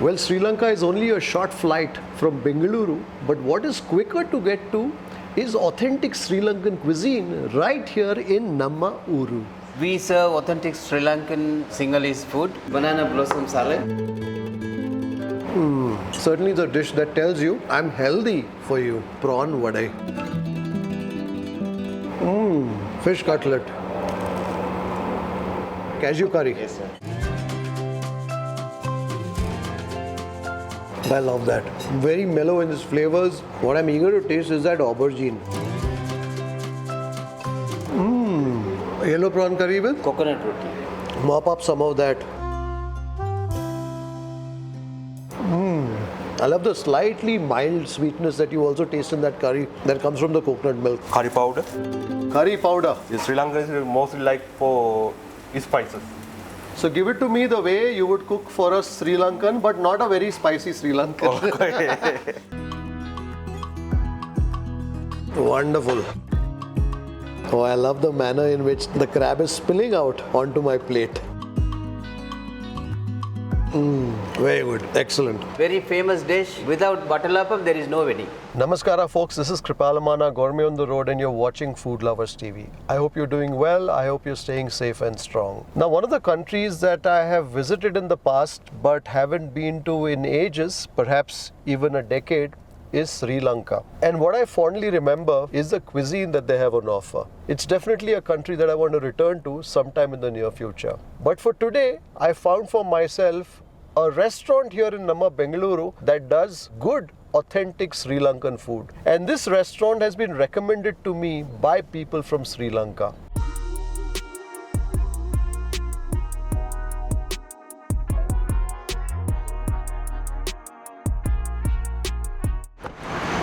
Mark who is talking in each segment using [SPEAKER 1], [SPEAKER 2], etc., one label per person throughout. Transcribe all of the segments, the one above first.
[SPEAKER 1] Well, Sri Lanka is only a short flight from Bengaluru, but what is quicker to get to is authentic Sri Lankan cuisine right here in Namma Uru.
[SPEAKER 2] We serve authentic Sri Lankan Sinhalese food, banana blossom salad.
[SPEAKER 1] Certainly the dish that tells you I'm healthy for you. Prawn vade. Fish cutlet. Cashew curry.
[SPEAKER 2] Yes, sir.
[SPEAKER 1] I love that. Very mellow in its flavors. What I'm eager to taste is that aubergine. Yellow prawn curry with
[SPEAKER 2] Coconut roti.
[SPEAKER 1] mop up some of that. I love the slightly mild sweetness that you also taste in that curry that comes from the coconut milk.
[SPEAKER 3] Curry powder.
[SPEAKER 1] Curry powder.
[SPEAKER 3] Sri Lanka is mostly like for spices.
[SPEAKER 1] So give it to me the way you would cook for a Sri Lankan, but not a very spicy Sri Lankan.
[SPEAKER 3] Okay.
[SPEAKER 1] Wonderful. Oh, I love the manner in which the crab is spilling out onto my plate. Very good. Excellent.
[SPEAKER 2] Very famous dish. Without watalappam, there is no wedding.
[SPEAKER 1] Namaskara folks, this is Kripal Amanna, Gourmet on the Road, and you're watching Food Lovers TV. I hope you're doing well. I hope you're staying safe and strong. Now, one of the countries that I have visited in the past but haven't been to in ages, perhaps even a decade, is Sri Lanka. And what I fondly remember is the cuisine that they have on offer. It's definitely a country that I want to return to sometime in the near future. But for today, I found for myself a restaurant here in Namma, Bengaluru that does good, authentic Sri Lankan food. And this restaurant has been recommended to me by people from Sri Lanka.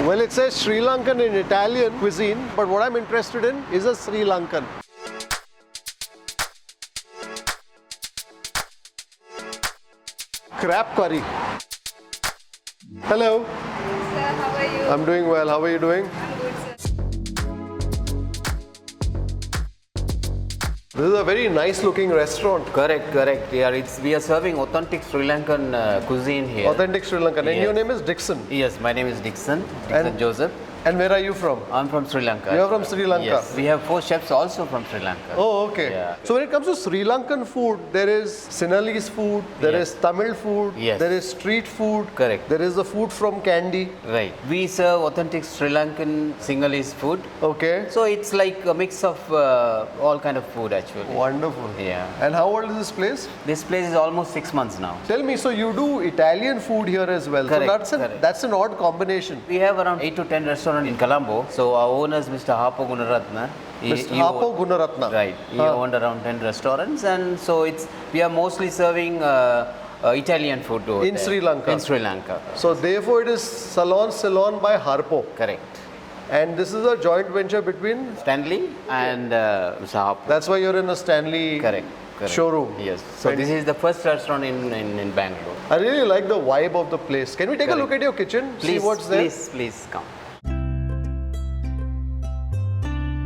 [SPEAKER 1] Well, it says Sri Lankan in Italian cuisine, but what I'm interested in is a Sri Lankan. Crab curry. Hello.
[SPEAKER 4] Sir, how are you?
[SPEAKER 1] I'm doing well. How are you doing?
[SPEAKER 4] I'm good, sir.
[SPEAKER 1] This is a very nice looking restaurant.
[SPEAKER 2] Correct. Yeah, we are serving authentic Sri Lankan cuisine here.
[SPEAKER 1] Authentic Sri Lankan. And
[SPEAKER 2] Yes.
[SPEAKER 1] your name is Dixon.
[SPEAKER 2] Yes, my name is Dixon
[SPEAKER 1] And-
[SPEAKER 2] Joseph.
[SPEAKER 1] And where are you from?
[SPEAKER 2] I'm from Sri Lanka.
[SPEAKER 1] You're from Sri Lanka?
[SPEAKER 2] Yes, we have 4 chefs also from Sri Lanka.
[SPEAKER 1] Oh, okay.
[SPEAKER 2] Yeah.
[SPEAKER 1] So when it comes to Sri Lankan food, there is Sinhalese food, there
[SPEAKER 2] Yes.
[SPEAKER 1] is Tamil food,
[SPEAKER 2] Yes.
[SPEAKER 1] there is street food,
[SPEAKER 2] Correct.
[SPEAKER 1] there is the food from Kandy.
[SPEAKER 2] Right. We serve authentic Sri Lankan Sinhalese food.
[SPEAKER 1] Okay.
[SPEAKER 2] So it's like a mix of all kind of food actually.
[SPEAKER 1] Wonderful.
[SPEAKER 2] Yeah.
[SPEAKER 1] And how old is this place?
[SPEAKER 2] This place is almost 6 months now.
[SPEAKER 1] Tell me, so you do Italian food here as well.
[SPEAKER 2] Correct,
[SPEAKER 1] So
[SPEAKER 2] correct.
[SPEAKER 1] that's an odd combination.
[SPEAKER 2] We have around 8 to 10 restaurants in Colombo. So our owner is Mr. Harpo Gunaratna.
[SPEAKER 1] Mr. Harpo Gunaratna.
[SPEAKER 2] Right. He owned around 10 restaurants, and so we are mostly serving Italian food over
[SPEAKER 1] In
[SPEAKER 2] there.
[SPEAKER 1] Sri Lanka.
[SPEAKER 2] In Sri Lanka.
[SPEAKER 1] So therefore it is Salone Ceylon by Harpo.
[SPEAKER 2] Correct.
[SPEAKER 1] And this is a joint venture between,
[SPEAKER 2] Stanley and Mr. Harpo.
[SPEAKER 1] that's why you're in a Stanley
[SPEAKER 2] Correct.
[SPEAKER 1] showroom.
[SPEAKER 2] Yes. So
[SPEAKER 1] And
[SPEAKER 2] this is the first restaurant in Bangalore.
[SPEAKER 1] I really like the vibe of the place. Can we take a
[SPEAKER 2] Correct.
[SPEAKER 1] look at your kitchen?
[SPEAKER 2] Please,
[SPEAKER 1] See what's there?
[SPEAKER 2] please come.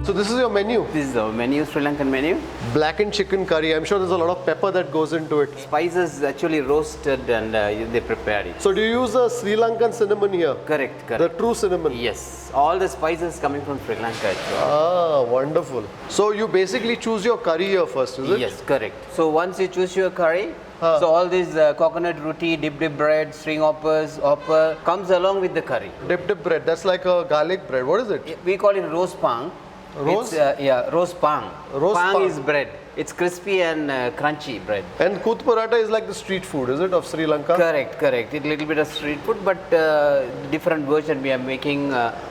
[SPEAKER 1] So this is your menu.
[SPEAKER 2] This is the menu, Sri Lankan menu.
[SPEAKER 1] Blackened chicken curry. I'm sure there's a lot of pepper that goes into it.
[SPEAKER 2] Spices actually roasted and they prepared it.
[SPEAKER 1] So do you use the Sri Lankan cinnamon here?
[SPEAKER 2] Correct.
[SPEAKER 1] The true cinnamon?
[SPEAKER 2] Yes. All the spices coming from Sri Lanka actually.
[SPEAKER 1] Ah, wonderful. So you basically choose your curry here first, is it?
[SPEAKER 2] Yes, correct. So once you choose your curry, so all this coconut roti, dip bread, string hopper comes along with the curry.
[SPEAKER 1] Dip bread. That's like a garlic bread. What is it?
[SPEAKER 2] We call it roast pang.
[SPEAKER 1] Roast?
[SPEAKER 2] It's, roast pang.
[SPEAKER 1] Roast pang.
[SPEAKER 2] is bread. It's crispy and crunchy bread.
[SPEAKER 1] And kut paratha is like the street food, is it, of Sri Lanka?
[SPEAKER 2] Correct. It's a little bit of street food, but different version we are making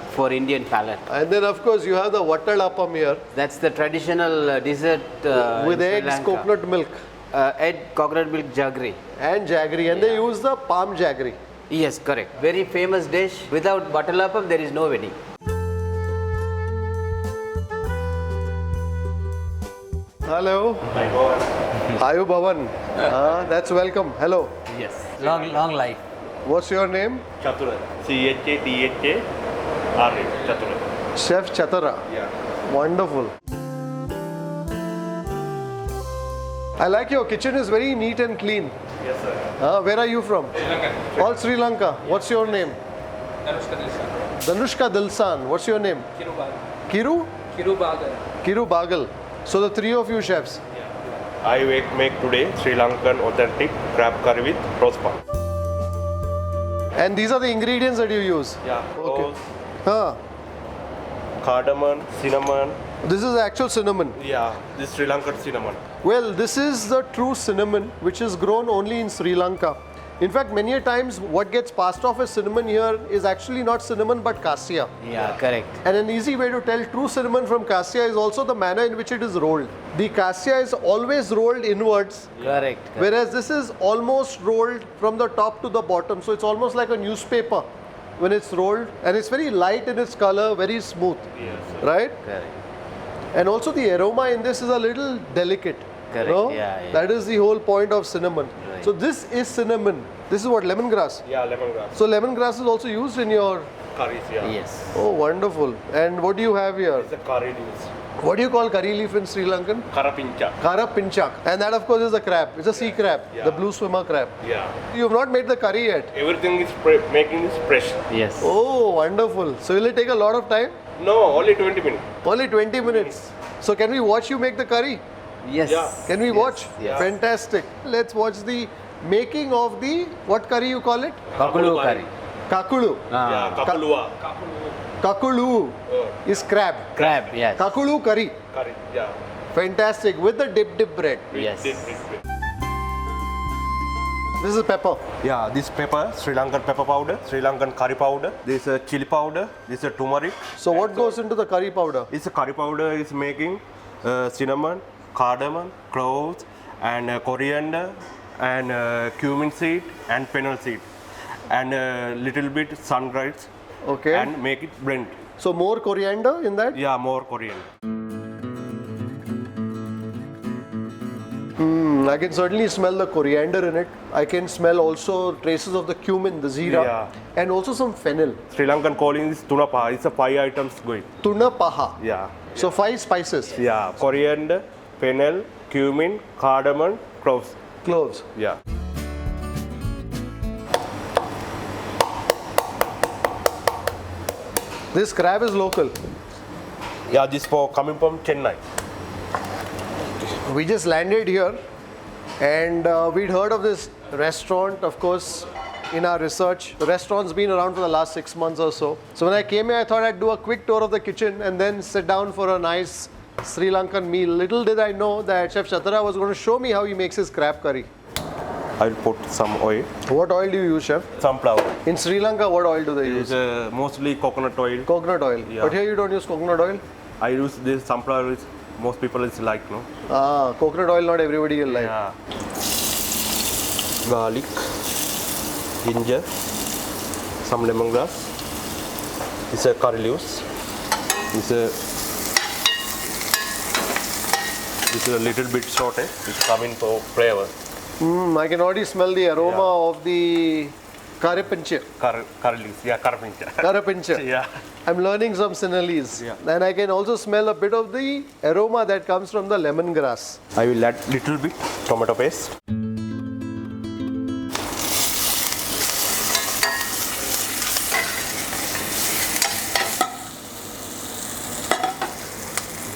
[SPEAKER 2] for Indian palate.
[SPEAKER 1] And then of course you have the watalappam here
[SPEAKER 2] That's the traditional dessert
[SPEAKER 1] with
[SPEAKER 2] in Sri
[SPEAKER 1] eggs,
[SPEAKER 2] Lanka.
[SPEAKER 1] coconut milk
[SPEAKER 2] Egg, coconut milk jaggery.
[SPEAKER 1] and jaggery. And they use the palm jaggery.
[SPEAKER 2] Yes, correct. Very famous dish. Without watalappam, there is no wedding.
[SPEAKER 1] Hello. Ayu Bhavan. That's welcome. Hello.
[SPEAKER 2] Yes. Long life.
[SPEAKER 1] What's your name?
[SPEAKER 5] Chatura. Chathara. Chatura.
[SPEAKER 1] Chef Chatara.
[SPEAKER 5] Yeah.
[SPEAKER 1] Wonderful. I like your kitchen is very neat and clean.
[SPEAKER 3] Yes, sir.
[SPEAKER 1] Where are you from?
[SPEAKER 5] Sri Lankan.
[SPEAKER 1] All Sri Lanka. What's your name?
[SPEAKER 5] Danushka Dilshan.
[SPEAKER 1] Danushka Dilsan. What's your name?
[SPEAKER 5] Kiru Bagal.
[SPEAKER 1] Kiru?
[SPEAKER 5] Kiru Bagal.
[SPEAKER 1] Kiru Bagal. So the three of you chefs.
[SPEAKER 3] I make today Sri Lankan authentic crab curry with roast pork.
[SPEAKER 1] And these are the ingredients that you use?
[SPEAKER 3] Yeah.
[SPEAKER 1] Okay.
[SPEAKER 3] Rose,
[SPEAKER 1] Huh.
[SPEAKER 3] cardamom, cinnamon.
[SPEAKER 1] This is the actual cinnamon.
[SPEAKER 3] Yeah, this Sri Lankan cinnamon.
[SPEAKER 1] Well, this is the true cinnamon which is grown only in Sri Lanka. In fact, many a times what gets passed off as cinnamon here is actually not cinnamon but cassia.
[SPEAKER 2] Yeah, correct.
[SPEAKER 1] And an easy way to tell true cinnamon from cassia is also the manner in which it is rolled. The cassia is always rolled inwards,
[SPEAKER 2] Correct.
[SPEAKER 1] whereas this is almost rolled from the top to the bottom. So it's almost like a newspaper when it's rolled, and it's very light in its color, very smooth,
[SPEAKER 3] Yes.
[SPEAKER 1] right?
[SPEAKER 2] Correct.
[SPEAKER 1] And also the aroma in this is a little delicate.
[SPEAKER 2] Correct,
[SPEAKER 1] no?
[SPEAKER 2] yeah, yeah.
[SPEAKER 1] That is the whole point of cinnamon.
[SPEAKER 2] Right.
[SPEAKER 1] So this is cinnamon. This is what, lemongrass?
[SPEAKER 3] Yeah, lemongrass.
[SPEAKER 1] So lemongrass is also used in your...
[SPEAKER 3] Curries, yeah.
[SPEAKER 2] Yes.
[SPEAKER 1] Oh, wonderful. And what do you have here?
[SPEAKER 3] It's a curry leaves.
[SPEAKER 1] What do you call curry leaf in Sri Lankan?
[SPEAKER 3] Karapincha.
[SPEAKER 1] Kara pinchak. And that of course is the crab. It's a sea crab,
[SPEAKER 3] Yeah.
[SPEAKER 1] the blue swimmer crab.
[SPEAKER 3] Yeah.
[SPEAKER 1] You have not made the curry yet.
[SPEAKER 3] Everything is making is fresh.
[SPEAKER 2] Yes.
[SPEAKER 1] Oh, wonderful. So will it take a lot of time?
[SPEAKER 3] No, only 20 minutes.
[SPEAKER 1] Only 20 minutes. So can we watch you make the curry?
[SPEAKER 2] Yes.
[SPEAKER 3] Yeah.
[SPEAKER 1] Can we watch?
[SPEAKER 2] yes.
[SPEAKER 1] Fantastic. Let's watch the making of the, what curry you call it?
[SPEAKER 2] Kakulu curry.
[SPEAKER 1] Kakulu.
[SPEAKER 3] Yeah, kapulua.
[SPEAKER 1] Kakulu is crab.
[SPEAKER 2] Crab, yes.
[SPEAKER 1] Kakulu curry.
[SPEAKER 3] Curry, yeah.
[SPEAKER 1] Fantastic. With the dip bread.
[SPEAKER 2] Yes.
[SPEAKER 3] Dip.
[SPEAKER 1] This is pepper.
[SPEAKER 3] Yeah, this pepper, Sri Lankan pepper powder, Sri Lankan curry powder, this chili powder, this turmeric.
[SPEAKER 1] So what goes into the curry powder?
[SPEAKER 3] This curry powder is making cinnamon, cardamom, cloves, and coriander, and cumin seed and fennel seed, and little bit sun-dried,
[SPEAKER 1] Okay.
[SPEAKER 3] and make it blend.
[SPEAKER 1] So more coriander in that?
[SPEAKER 3] Yeah, more coriander.
[SPEAKER 1] I can certainly smell the coriander in it. I can smell also traces of the cumin, the zira,
[SPEAKER 3] Yeah.
[SPEAKER 1] and also some fennel.
[SPEAKER 3] Sri Lankan calling this tuna paha. It's a 5 items going.
[SPEAKER 1] Tuna paha.
[SPEAKER 3] Yeah.
[SPEAKER 1] So 5 spices.
[SPEAKER 3] Yeah, coriander, fennel, cumin, cardamom, cloves.
[SPEAKER 1] Cloves.
[SPEAKER 3] Yeah.
[SPEAKER 1] This crab is local.
[SPEAKER 3] Yeah, this for coming from Chennai.
[SPEAKER 1] We just landed here and we'd heard of this restaurant, of course, in our research. The restaurant's been around for the last 6 months or so. So when I came here, I thought I'd do a quick tour of the kitchen and then sit down for a nice Sri Lankan meal. Little did I know that Chef Chatara was going to show me how he makes his crab curry.
[SPEAKER 3] I will put some oil,
[SPEAKER 1] What oil do you use, Chef?
[SPEAKER 3] sunflower.
[SPEAKER 1] In Sri Lanka, what oil do they
[SPEAKER 3] It's
[SPEAKER 1] use?
[SPEAKER 3] mostly coconut oil.
[SPEAKER 1] Coconut oil.
[SPEAKER 3] Yeah.
[SPEAKER 1] But here you don't use coconut oil?
[SPEAKER 3] I use this sunflower. Most people is like, no?
[SPEAKER 1] Ah, coconut oil not everybody will like.
[SPEAKER 3] Yeah. Garlic, ginger, some lemongrass. This is curry leaves. This is a little bit saute. It's coming for flavor.
[SPEAKER 1] I can already smell the aroma of the karipinche.
[SPEAKER 3] Curry leaves. Yeah, karapincha.
[SPEAKER 1] Karipinche.
[SPEAKER 3] Yeah.
[SPEAKER 1] I'm learning some Sinhalese.
[SPEAKER 3] Yeah.
[SPEAKER 1] And I can also smell a bit of the aroma that comes from the lemongrass.
[SPEAKER 3] I will add little bit tomato paste.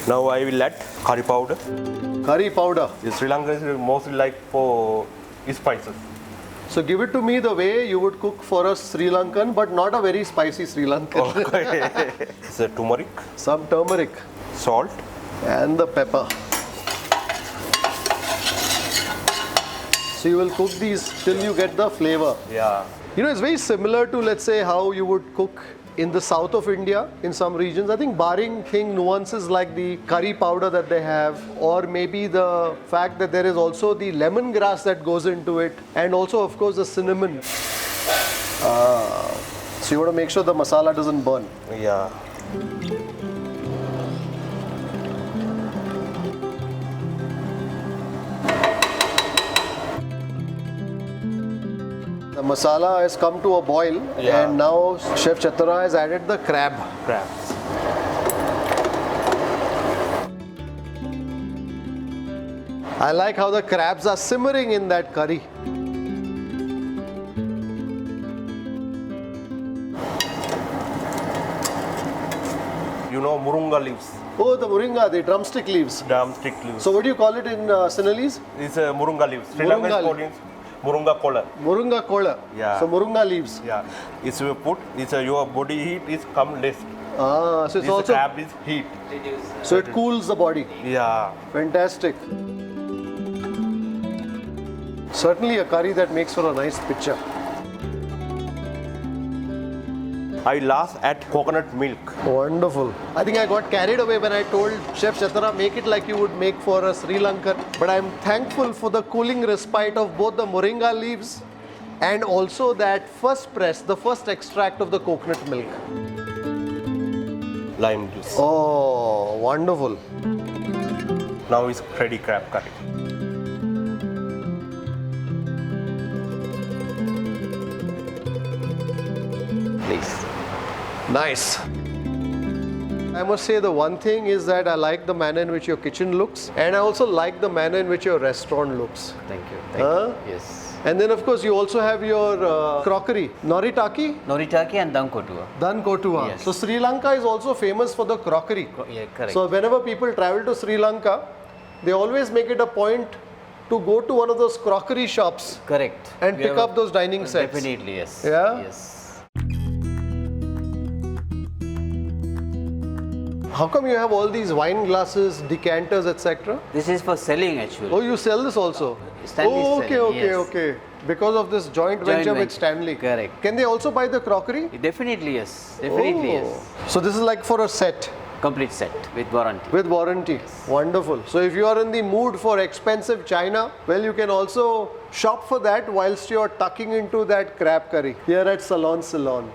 [SPEAKER 3] Now I will add curry powder.
[SPEAKER 1] Curry powder.
[SPEAKER 3] In Sri Lanka is mostly like for spices.
[SPEAKER 1] So give it to me the way you would cook for a Sri Lankan, but not a very spicy Sri Lankan.
[SPEAKER 3] Okay. It's a turmeric,
[SPEAKER 1] Some turmeric
[SPEAKER 3] salt,
[SPEAKER 1] and the pepper. So you will cook these till you get the flavor.
[SPEAKER 3] yeah.
[SPEAKER 1] You know, it's very similar to, let's say, how you would cook in the south of India in some regions. I think barring nuances like the curry powder that they have, or maybe the fact that there is also the lemongrass that goes into it, and also, of course, the cinnamon. So you want to make sure the masala doesn't burn.
[SPEAKER 3] Yeah.
[SPEAKER 1] The masala has come to a boil,
[SPEAKER 3] Yeah.
[SPEAKER 1] and now Chef Chatara has added the crab.
[SPEAKER 3] Crabs.
[SPEAKER 1] I like how the crabs are simmering in that curry.
[SPEAKER 3] you know Murunga leaves,
[SPEAKER 1] Oh, the moringa, the drumstick leaves.
[SPEAKER 3] drumstick leaves.
[SPEAKER 1] So what do you call it in Sinhalese?
[SPEAKER 3] It's Murunga leaves. Sri
[SPEAKER 1] Murunga
[SPEAKER 3] Lankan calling Murunga kola.
[SPEAKER 1] Moringa kola.
[SPEAKER 3] Yeah.
[SPEAKER 1] So moringa leaves.
[SPEAKER 3] Yeah. It's put. It's your body heat is come less.
[SPEAKER 1] Ah, so it's
[SPEAKER 3] This
[SPEAKER 1] also,
[SPEAKER 3] crab is heat.
[SPEAKER 1] so it cools the body.
[SPEAKER 3] Yeah.
[SPEAKER 1] Fantastic. Certainly a curry that makes for a nice picture.
[SPEAKER 3] I last add coconut milk.
[SPEAKER 1] Wonderful. I think I got carried away when I told Chef Chatara make it like you would make for a Sri Lankan. But I'm thankful for the cooling respite of both the moringa leaves and also that first press, the first extract of the coconut milk.
[SPEAKER 3] Lime juice.
[SPEAKER 1] Oh, wonderful.
[SPEAKER 3] Now is ready crab curry.
[SPEAKER 2] Please.
[SPEAKER 1] Nice. I must say the one thing is that I like the manner in which your kitchen looks and I also like the manner in which your restaurant looks.
[SPEAKER 2] Thank you.
[SPEAKER 1] Huh?
[SPEAKER 2] Thank you. Yes.
[SPEAKER 1] And then of course you also have your crockery, noritaki,
[SPEAKER 2] Noritaki and Dankotua.
[SPEAKER 1] dan kotua.
[SPEAKER 2] Yes.
[SPEAKER 1] So Sri Lanka is also famous for the crockery.
[SPEAKER 2] Yeah, correct.
[SPEAKER 1] So whenever people travel to Sri Lanka, they always make it a point to go to one of those crockery shops
[SPEAKER 2] Correct.
[SPEAKER 1] and
[SPEAKER 2] We
[SPEAKER 1] pick
[SPEAKER 2] have
[SPEAKER 1] up those dining sets.
[SPEAKER 2] Definitely, yes.
[SPEAKER 1] Yeah?
[SPEAKER 2] Yes.
[SPEAKER 1] How come you have all these wine glasses, decanters, etc.?
[SPEAKER 2] This is for selling actually.
[SPEAKER 1] Oh, you sell this also?
[SPEAKER 2] Stanley is
[SPEAKER 1] Oh, okay,
[SPEAKER 2] selling,
[SPEAKER 1] okay,
[SPEAKER 2] yes.
[SPEAKER 1] okay. Because of this joint venture with
[SPEAKER 2] venture.
[SPEAKER 1] Stanley.
[SPEAKER 2] Correct.
[SPEAKER 1] Can they also buy the crockery?
[SPEAKER 2] Definitely yes. Definitely yes.
[SPEAKER 1] So this is like for a set
[SPEAKER 2] Complete set with warranty.
[SPEAKER 1] with warranty. Wonderful. So if you are in the mood for expensive china, well, you can also shop for that whilst you are tucking into that crab curry here at Salone Ceylon.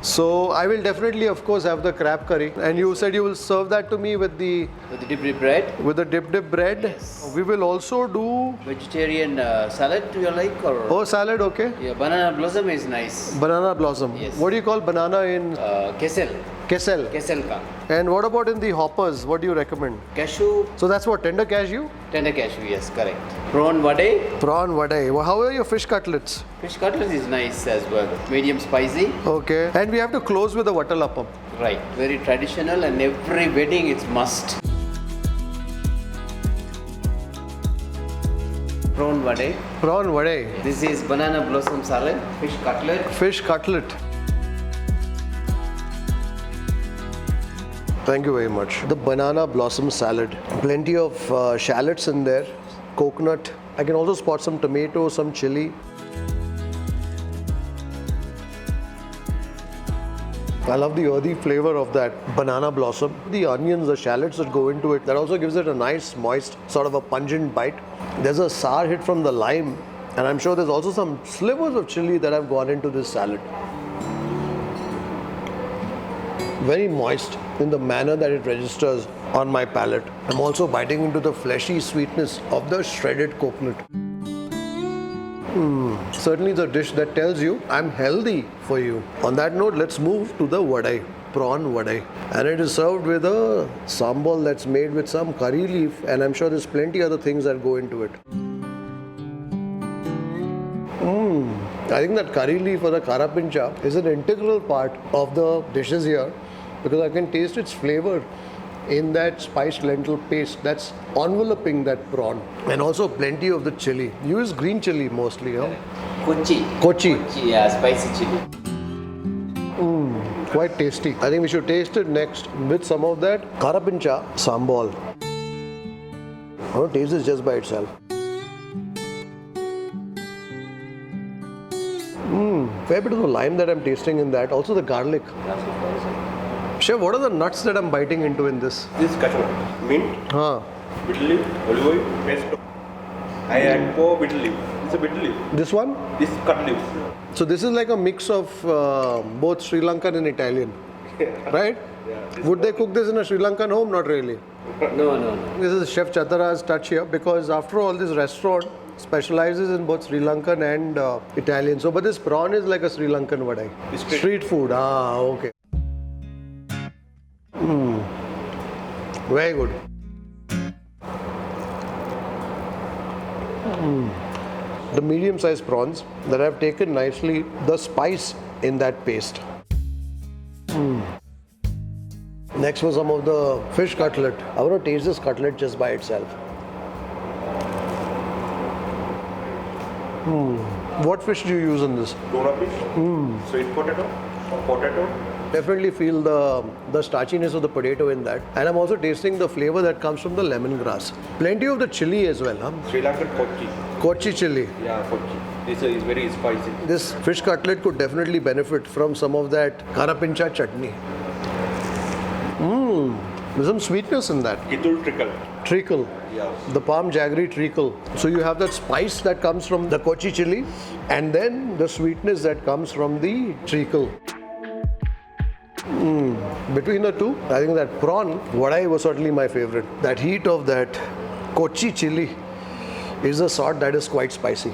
[SPEAKER 1] So I will definitely, of course, have the crab curry. And you said you will serve that to me with the
[SPEAKER 2] With the dip bread,
[SPEAKER 1] with the dip bread.
[SPEAKER 2] Yes.
[SPEAKER 1] We will also do
[SPEAKER 2] vegetarian salad do you like or?
[SPEAKER 1] oh salad, okay.
[SPEAKER 2] Yeah, banana blossom is nice.
[SPEAKER 1] Banana blossom.
[SPEAKER 2] Yes.
[SPEAKER 1] What do you call banana in
[SPEAKER 2] Kesel.
[SPEAKER 1] Kesel?
[SPEAKER 2] Kesel ka.
[SPEAKER 1] And what about in the hoppers? What do you recommend?
[SPEAKER 2] Cashew,
[SPEAKER 1] So that's what, tender cashew?
[SPEAKER 2] tender cashew, yes, correct. Prawn vade.
[SPEAKER 1] Prawn vade. Well, how are your fish cutlets?
[SPEAKER 2] Fish cutlets is nice as well. Medium spicy.
[SPEAKER 1] Okay. And we have to close with a watalappam.
[SPEAKER 2] Right. Very traditional and every wedding it's must. Prawn vade.
[SPEAKER 1] Prawn vade.
[SPEAKER 2] This is banana blossom salad. Fish cutlet.
[SPEAKER 1] Fish cutlet. Thank you very much. The banana blossom salad. Plenty of shallots in there. Coconut. I can also spot some tomato, some chili. I love the earthy flavor of that banana blossom. The onions, the shallots that go into it, that also gives it a nice, moist, sort of a pungent bite. There's a sour hit from the lime, and I'm sure there's also some slivers of chili that have gone into this salad. Very moist in the manner that it registers on my palate. I'm also biting into the fleshy sweetness of the shredded coconut. Certainly the dish that tells you I'm healthy for you. On that note, let's move to the vade, prawn vade. And it is served with a sambol that's made with some curry leaf, and I'm sure there's plenty other things that go into it. I think that curry leaf or the karapincha is an integral part of the dishes here because I can taste its flavor in that spiced lentil paste that's enveloping that prawn, and also plenty of the chili. You use green chili mostly, huh?
[SPEAKER 2] Kochi.
[SPEAKER 1] Kochi.
[SPEAKER 2] Yeah, spicy chili.
[SPEAKER 1] Quite tasty. I think we should taste it next with some of that karapincha sambol. I want to taste this just by itself. Fair bit of the lime that I'm tasting in that. Also the garlic. Chef, what are the nuts that I'm biting into in this?
[SPEAKER 3] This cashew, mint,
[SPEAKER 1] Huh.
[SPEAKER 3] bitter leaf, olive oil, pesto. I add for bitter leaf. It's a bitter leaf.
[SPEAKER 1] This one?
[SPEAKER 3] This cut leaves.
[SPEAKER 1] So this is like a mix of both Sri Lankan and Italian, right? Would they cook this in a Sri Lankan home? Not really.
[SPEAKER 2] No.
[SPEAKER 1] This is Chef Chatara's touch here because after all this restaurant specializes in both Sri Lankan and Italian. So but this prawn is like a Sri Lankan vade. Street food. Ah, okay. Very good. The medium-sized prawns that I've taken nicely, the spice in that paste. Next was some of the fish cutlet. I want to taste this cutlet just by itself. What fish do you use in this?
[SPEAKER 3] Tuna fish, sweet potato, potato.
[SPEAKER 1] Definitely feel the starchiness of the potato in that. And I'm also tasting the flavor that comes from the lemongrass. Plenty of the chili as well, huh?
[SPEAKER 3] Sri Lankan kochi.
[SPEAKER 1] Kochi chili.
[SPEAKER 3] Yeah, kochi. This is very spicy.
[SPEAKER 1] This fish cutlet could definitely benefit from some of that karapincha chutney. There's some sweetness in that.
[SPEAKER 3] Kitul trickle.
[SPEAKER 1] Treacle.
[SPEAKER 3] Yeah.
[SPEAKER 1] The palm jaggery treacle. So you have that spice that comes from the Kochi chili and then the sweetness that comes from the treacle. Between the two, I think that prawn vade was certainly my favorite. That heat of that Kochi chili is a sort that is quite spicy.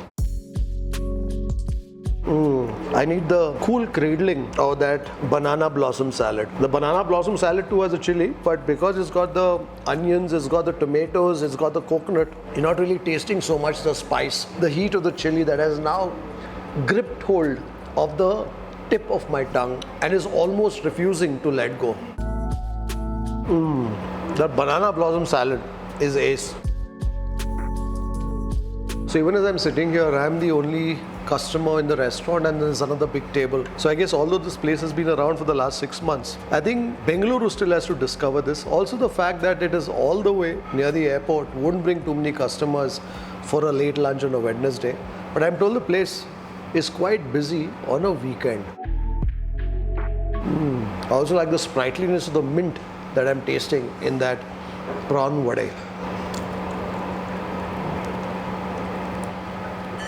[SPEAKER 1] I need the cool cradling of that banana blossom salad. The banana blossom salad too has a chili, but because it's got the onions, it's got the tomatoes, it's got the coconut, you're not really tasting so much the spice, the heat of the chili that has now gripped hold of the tip of my tongue and is almost refusing to let go. That banana blossom salad is ace. So even as I'm sitting here, I'm the only customer in the restaurant and there's another big table. So I guess although this place has been around for the last 6 months, I think Bengaluru still has to discover this. Also the fact that it is all the way near the airport wouldn't bring too many customers for a late lunch on a Wednesday. But I'm told the place is quite busy on a weekend. I also like the sprightliness of the mint that I'm tasting in that prawn vade.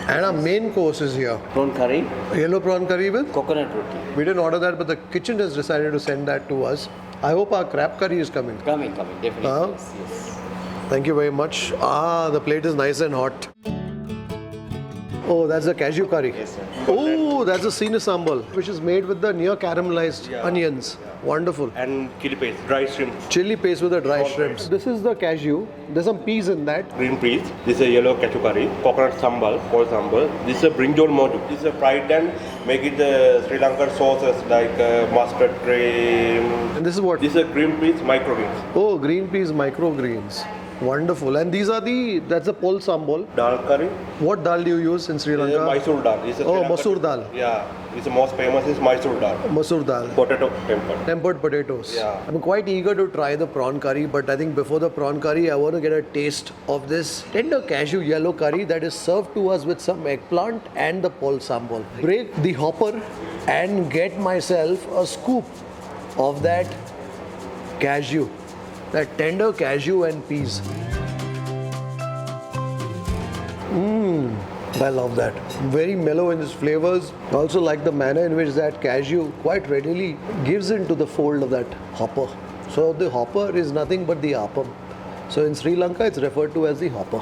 [SPEAKER 1] And our main course is here.
[SPEAKER 2] Prawn curry,
[SPEAKER 1] Yellow prawn curry with?
[SPEAKER 2] coconut roti.
[SPEAKER 1] We didn't order that, but the kitchen has decided to send that to us. I hope our crab curry is coming.
[SPEAKER 2] Coming, definitely.
[SPEAKER 1] Huh?
[SPEAKER 2] Yes.
[SPEAKER 1] Thank you very much. The plate is nice and hot. Oh, that's the cashew curry.
[SPEAKER 3] Yes, sir.
[SPEAKER 1] Oh, that's the seeni sambol, which is made with the near caramelized
[SPEAKER 3] Yeah.
[SPEAKER 1] onions. Wonderful.
[SPEAKER 3] And chili paste, dry shrimp.
[SPEAKER 1] Chili paste with the dry
[SPEAKER 3] All
[SPEAKER 1] shrimps. This is the cashew. There's some peas in that.
[SPEAKER 3] Green peas. This is a yellow cashew curry. Coconut sambal, called sambal. This is a brinjal modu. This is a fried and make it the Sri Lankan sauces like mustard cream.
[SPEAKER 1] And this is what?
[SPEAKER 3] This is a green peas microgreens.
[SPEAKER 1] Oh, green peas, microgreens. Wonderful. And these are that's the pol sambol.
[SPEAKER 3] Dal curry.
[SPEAKER 1] What dal do you use in Sri
[SPEAKER 3] This is
[SPEAKER 1] Lanka?
[SPEAKER 3] Mysore dal. This is a
[SPEAKER 1] Oh,
[SPEAKER 3] Sri Lankan-
[SPEAKER 1] masoor dal.
[SPEAKER 3] Yeah. This is most famous is Mysore dal.
[SPEAKER 1] Masoor dal.
[SPEAKER 3] Potato tempered.
[SPEAKER 1] Tempered potatoes.
[SPEAKER 3] Yeah.
[SPEAKER 1] I'm quite eager to try the prawn curry, but I think before the prawn curry, I want to get a taste of this tender cashew yellow curry that is served to us with some eggplant and the pol sambol. Break the hopper and get myself a scoop of that cashew, that tender cashew and peas. I love that. Very mellow in its flavors. I also like the manner in which that cashew quite readily gives into the fold of that hopper. So the hopper is nothing but the appam. So in Sri Lanka, it's referred to as the hopper.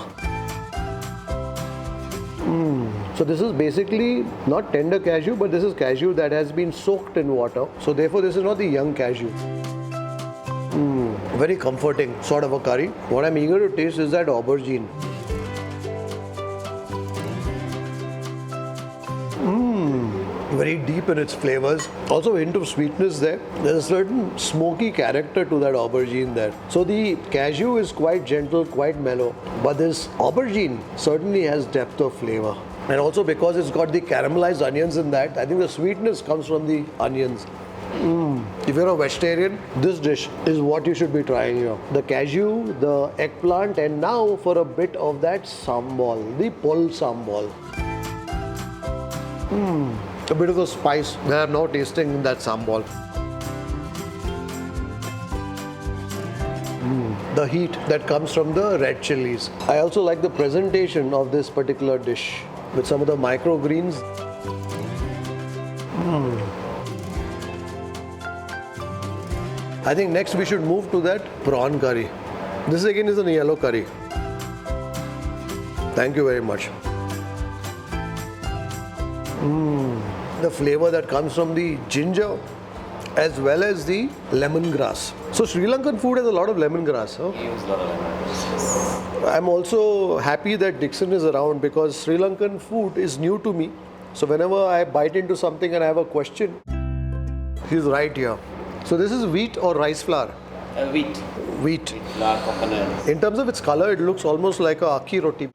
[SPEAKER 1] So this is basically not tender cashew, but this is cashew that has been soaked in water. So therefore, this is not the young cashew. Very comforting sort of a curry. What I'm eager to taste is that aubergine. Very deep in its flavors. Also a hint of sweetness there. There's a certain smoky character to that aubergine there. So the cashew is quite gentle, quite mellow. But this aubergine certainly has depth of flavor. And also because it's got the caramelized onions in that, I think the sweetness comes from the onions. If you're a vegetarian, this dish is what you should be trying here. The cashew, the eggplant, and now for a bit of that sambol, the pol sambol. A bit of the spice that I'm now tasting in that sambol. The heat that comes from the red chilies. I also like the presentation of this particular dish with some of the microgreens. I think next we should move to that prawn curry. This again is a yellow curry. Thank you very much. The flavor that comes from the ginger as well as the lemongrass. So Sri Lankan food has a lot of lemongrass. Huh?
[SPEAKER 2] We use a lot of lemon.
[SPEAKER 1] I'm also happy that Dixon is around because Sri Lankan food is new to me. So whenever I bite into something and I have a question, he's right here. So this is wheat or rice flour?
[SPEAKER 2] Wheat.
[SPEAKER 1] Wheat.
[SPEAKER 2] Flour, coconut.
[SPEAKER 1] In terms of its color, it looks almost like a akhi roti.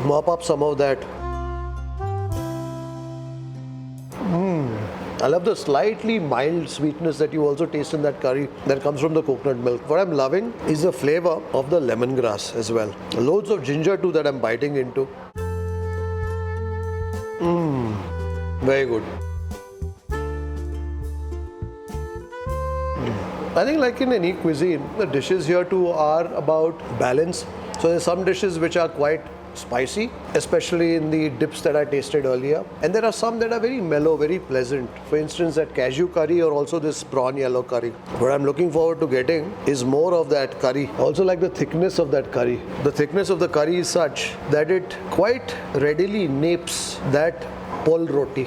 [SPEAKER 1] Mop up some of that. I love the slightly mild sweetness that you also taste in that curry that comes from the coconut milk. What I'm loving is the flavor of the lemongrass as well. Loads of ginger too that I'm biting into. Very good. I think like in any cuisine, the dishes here too are about balance. So there's some dishes which are quite spicy, especially in the dips that I tasted earlier. And there are some that are very mellow, very pleasant. For instance, that cashew curry or also this prawn yellow curry. What I'm looking forward to getting is more of that curry. Also like the thickness of that curry. The thickness of the curry is such that it quite readily napes that pol roti.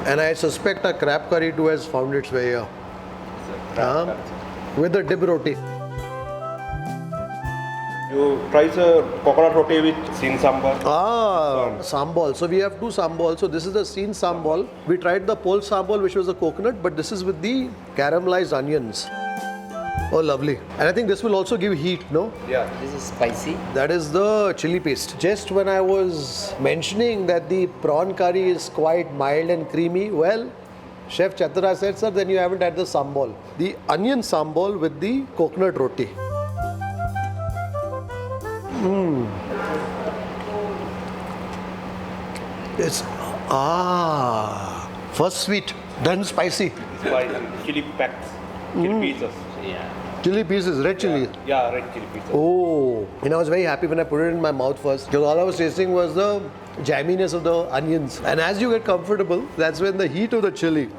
[SPEAKER 1] And I suspect a crab curry too has found its way here. With the dip roti.
[SPEAKER 3] You try the coconut roti with seen sambal.
[SPEAKER 1] Sambol. So we have two sambols. So this is the seen sambol. We tried the pol sambol, which was a coconut, but this is with the caramelized onions. Oh, lovely. And I think this will also give heat, no?
[SPEAKER 3] Yeah.
[SPEAKER 2] This is spicy.
[SPEAKER 1] That is the chili paste. Just when I was mentioning that the prawn curry is quite mild and creamy, well, Chef Chatra said, sir, then you haven't had the sambol. The onion sambol with the coconut roti. It's first sweet, then spicy.
[SPEAKER 3] Spicy. Chili packs. Chili pieces.
[SPEAKER 2] Yeah.
[SPEAKER 1] Chili pieces, red chili.
[SPEAKER 3] Yeah, red chili pieces.
[SPEAKER 1] Oh, and I was very happy when I put it in my mouth first because all I was tasting was the jamminess of the onions. And as you get comfortable, that's when the heat of the chili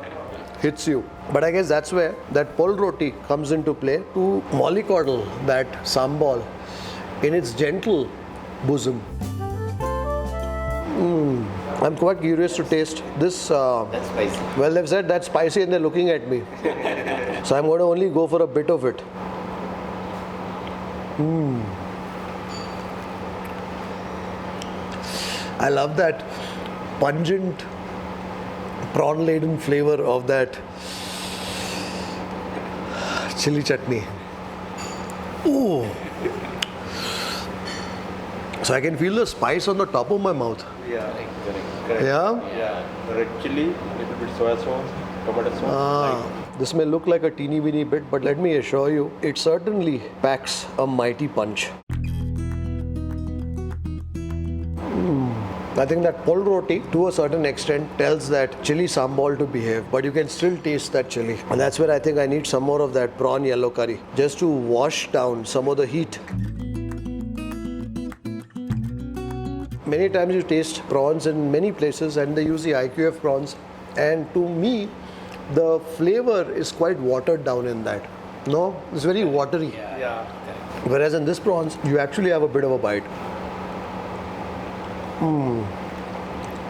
[SPEAKER 1] hits you. But I guess that's where that pol roti comes into play to mollycoddle that sambol in its gentle bosom. I'm quite curious to taste this.
[SPEAKER 2] That's spicy.
[SPEAKER 1] Well, they've said that's spicy and they're looking at me. So I'm going to only go for a bit of it. I love that pungent, prawn-laden flavor of that chili chutney. Ooh. So I can feel the spice on the top of my mouth.
[SPEAKER 3] Yeah, correct.
[SPEAKER 1] Yeah?
[SPEAKER 3] Yeah, the red chili, little bit soya sauce, tomato sauce.
[SPEAKER 1] This may look like a teeny weeny bit, but let me assure you, it certainly packs a mighty punch. I think that pol roti, to a certain extent, tells that chili sambol to behave, but you can still taste that chili. And that's where I think I need some more of that prawn yellow curry, just to wash down some of the heat. Many times you taste prawns in many places and they use the IQF prawns, and to me, the flavor is quite watered down in that. No, it's very watery.
[SPEAKER 3] Yeah.
[SPEAKER 1] Whereas in this prawns, you actually have a bit of a bite.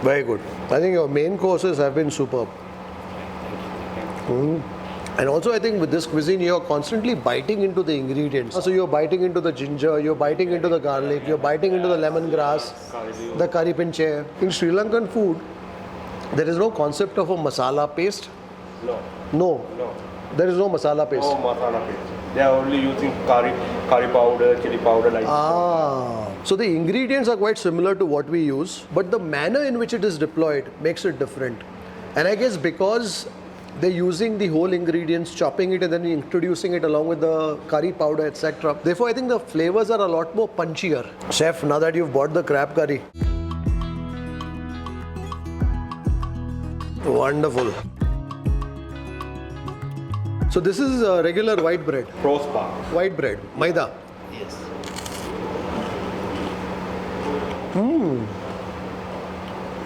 [SPEAKER 1] Very good. I think your main courses have been superb. And also I think with this cuisine, you're constantly biting into the ingredients. So you're biting into the ginger, you're biting into the garlic, you're biting into the lemongrass, the curry pinche. In Sri Lankan food, there is no concept of a masala paste. No. There is no masala paste.
[SPEAKER 3] No masala paste. They are only using curry powder, chili powder like
[SPEAKER 1] So the ingredients are quite similar to what we use, but the manner in which it is deployed makes it different. And I guess because they're using the whole ingredients, chopping it and then introducing it along with the curry powder, etc. Therefore, I think the flavors are a lot more punchier. Chef, now that you've bought the crab curry. Wonderful. So this is regular white bread.
[SPEAKER 3] prosper.
[SPEAKER 1] White bread, maida.
[SPEAKER 2] Yes.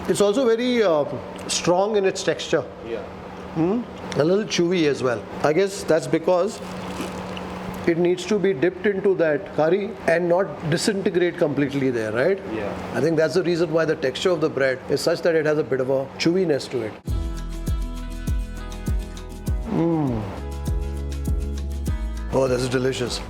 [SPEAKER 1] It's also very strong in its texture.
[SPEAKER 3] Yeah.
[SPEAKER 1] A little chewy as well. I guess that's because it needs to be dipped into that curry and not disintegrate completely there, right?
[SPEAKER 3] Yeah.
[SPEAKER 1] I think that's the reason why the texture of the bread is such that it has a bit of a chewiness to it. Oh, this is delicious.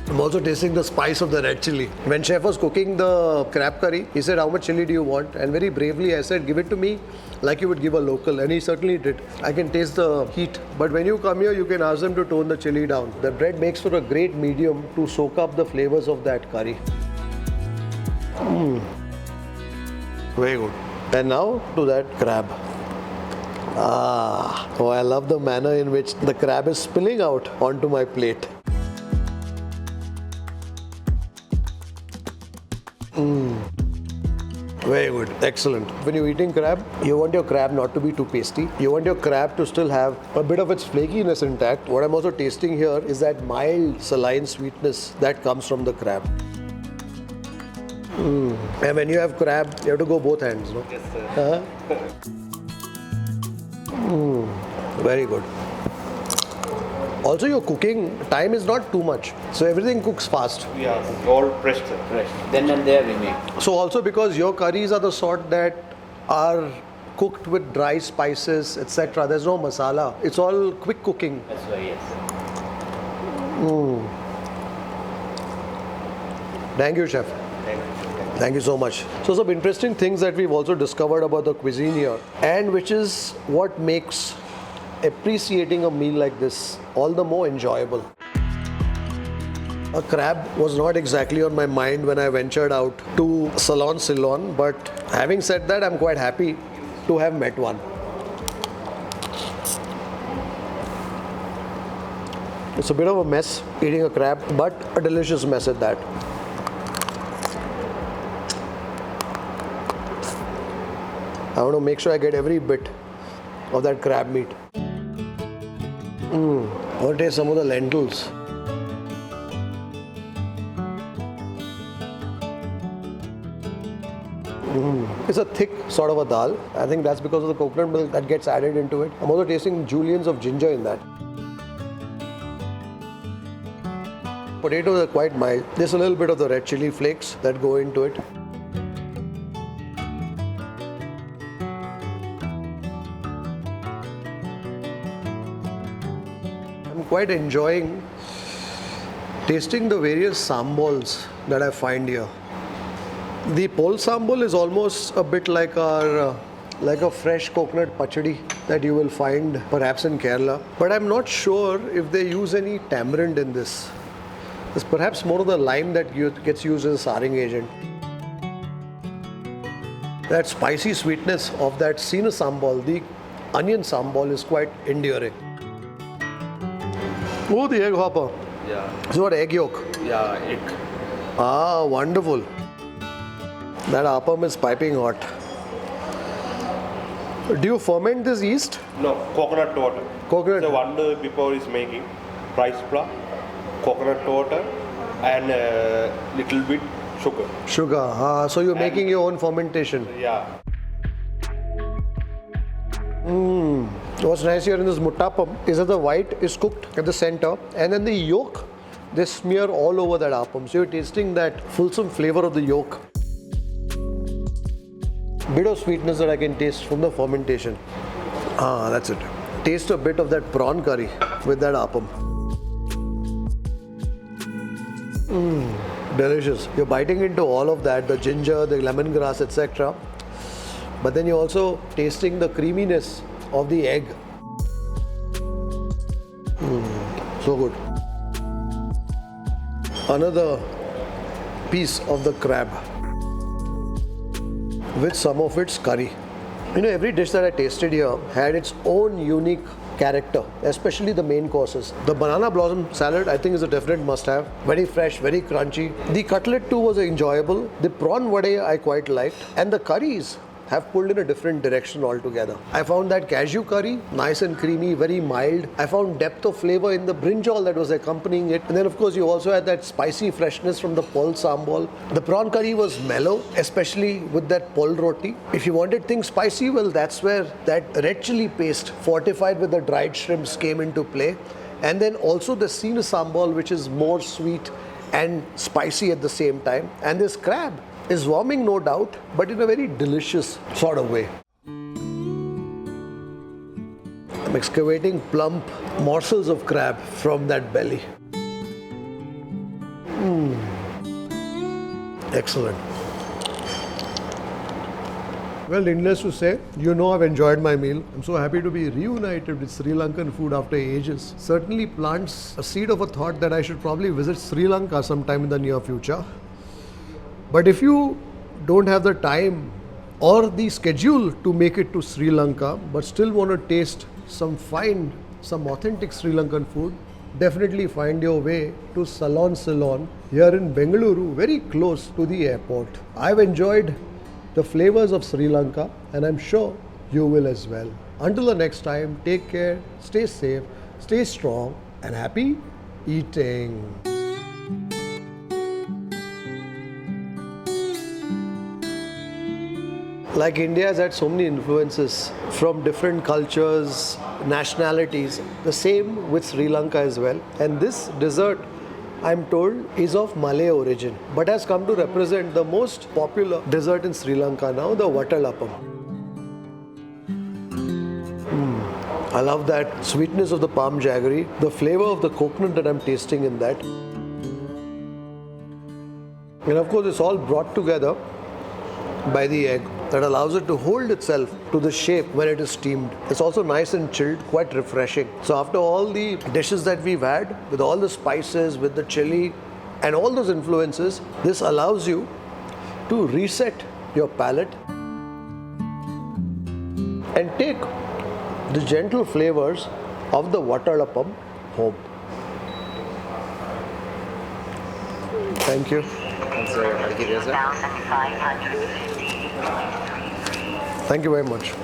[SPEAKER 1] I'm also tasting the spice of the red chili. When chef was cooking the crab curry, he said, how much chili do you want? And very bravely I said, give it to me like you would give a local. And he certainly did. I can taste the heat. But when you come here, you can ask them to tone the chili down. The bread makes for a great medium to soak up the flavors of that curry. Very good. And now to that crab. Oh, I love the manner in which the crab is spilling out onto my plate. Very good. Excellent. When you're eating crab, you want your crab not to be too pasty. You want your crab to still have a bit of its flakiness intact. What I'm also tasting here is that mild saline sweetness that comes from the crab. And when you have crab, you have to go both hands, no?
[SPEAKER 3] Yes, sir.
[SPEAKER 1] Very good. Also, your cooking time is not too much. So everything cooks fast.
[SPEAKER 3] Yeah, all pressed.
[SPEAKER 2] Fresh. Then and there we make.
[SPEAKER 1] So also because your curries are the sort that are cooked with dry spices, etc. There's no masala. It's all quick cooking.
[SPEAKER 2] That's why, yes.
[SPEAKER 1] Thank you, chef. Thank you so much. So some interesting things that we've also discovered about the cuisine here, and which is what makes appreciating a meal like this all the more enjoyable. A crab was not exactly on my mind when I ventured out to Salone Ceylon, but having said that, I'm quite happy to have met one. It's a bit of a mess eating a crab, but a delicious mess at that. I want to make sure I get every bit of that crab meat. I want to taste some of the lentils. It's a thick sort of a dal. I think that's because of the coconut milk that gets added into it. I'm also tasting juliennes of ginger in that. Potatoes are quite mild. There's a little bit of the red chili flakes that go into it. I'm quite enjoying tasting the various sambols that I find here. The pol sambol is almost a bit like our like a fresh coconut pachadi that you will find perhaps in Kerala. But I'm not sure if they use any tamarind in this. It's perhaps more of the lime that gets used as a saring agent. That spicy sweetness of that seeni sambol, the onion sambol, is quite enduring. Oh, the egg hopper.
[SPEAKER 3] Yeah.
[SPEAKER 1] So what, egg yolk?
[SPEAKER 3] Yeah, egg.
[SPEAKER 1] Ah, wonderful. That appam is piping hot. Do you ferment this yeast?
[SPEAKER 3] No, coconut water.
[SPEAKER 1] Coconut.
[SPEAKER 3] The one day before is making rice flour, coconut water, and little bit sugar.
[SPEAKER 1] Sugar. Ah, so you're making your own fermentation.
[SPEAKER 3] Yeah.
[SPEAKER 1] What's nice here in this muttapam is that the white is cooked at the center, and then the yolk they smear all over that appam. So you're tasting that fulsome flavor of the yolk. Bit of sweetness that I can taste from the fermentation. Ah, that's it. Taste a bit of that prawn curry with that appam. Delicious. You're biting into all of that, the ginger, the lemongrass, etc. But then you're also tasting the creaminess of the egg. So good. Another piece of the crab with some of its curry. You know, every dish that I tasted here had its own unique character, especially the main courses. The banana blossom salad, I think, is a definite must-have. Very fresh, very crunchy. The cutlet too was enjoyable. The prawn vade I quite liked, and the curries have pulled in a different direction altogether. I found that cashew curry nice and creamy, very mild. I found depth of flavor in the brinjal that was accompanying it. And then of course you also had that spicy freshness from the pol sambol. The prawn curry was mellow, especially with that pol roti. If you wanted things spicy, well, that's where that red chili paste fortified with the dried shrimps came into play. And then also the seeni sambol, which is more sweet and spicy at the same time. And this crab is warming, no doubt, but in a very delicious sort of way. I'm excavating plump morsels of crab from that belly. Excellent. Well, needless to say, you know I've enjoyed my meal. I'm so happy to be reunited with Sri Lankan food after ages. Certainly plants a seed of a thought that I should probably visit Sri Lanka sometime in the near future. But if you don't have the time or the schedule to make it to Sri Lanka, but still want to taste some authentic Sri Lankan food, definitely find your way to Salone Ceylon here in Bengaluru, very close to the airport. I've enjoyed the flavors of Sri Lanka, and I'm sure you will as well. Until the next time, take care, stay safe, stay strong, and happy eating. Like India has had so many influences from different cultures, nationalities, the same with Sri Lanka as well. And this dessert, I'm told, is of Malay origin, but has come to represent the most popular dessert in Sri Lanka now, the watalappam. I love that sweetness of the palm jaggery, the flavor of the coconut that I'm tasting in that. And of course, it's all brought together by the egg that allows it to hold itself to the shape when it is steamed. It's also nice and chilled, quite refreshing. So after all the dishes that we've had, with all the spices, with the chili, and all those influences, this allows you to reset your palate and take the gentle flavors of the watalappam home. Thank you. Thank you very much.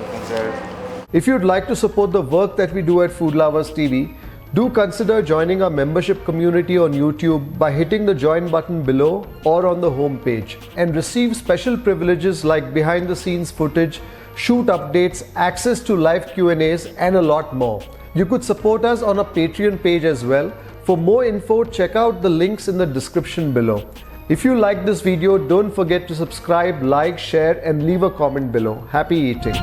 [SPEAKER 1] If you'd like to support the work that we do at Food Lovers TV, do consider joining our membership community on YouTube by hitting the join button below or on the home page, and receive special privileges like behind the scenes footage, shoot updates, access to live Q&As, and a lot more. You could support us on our Patreon page as well. For more info, check out the links in the description below. If you like this video, don't forget to subscribe, like, share, and leave a comment below. Happy eating.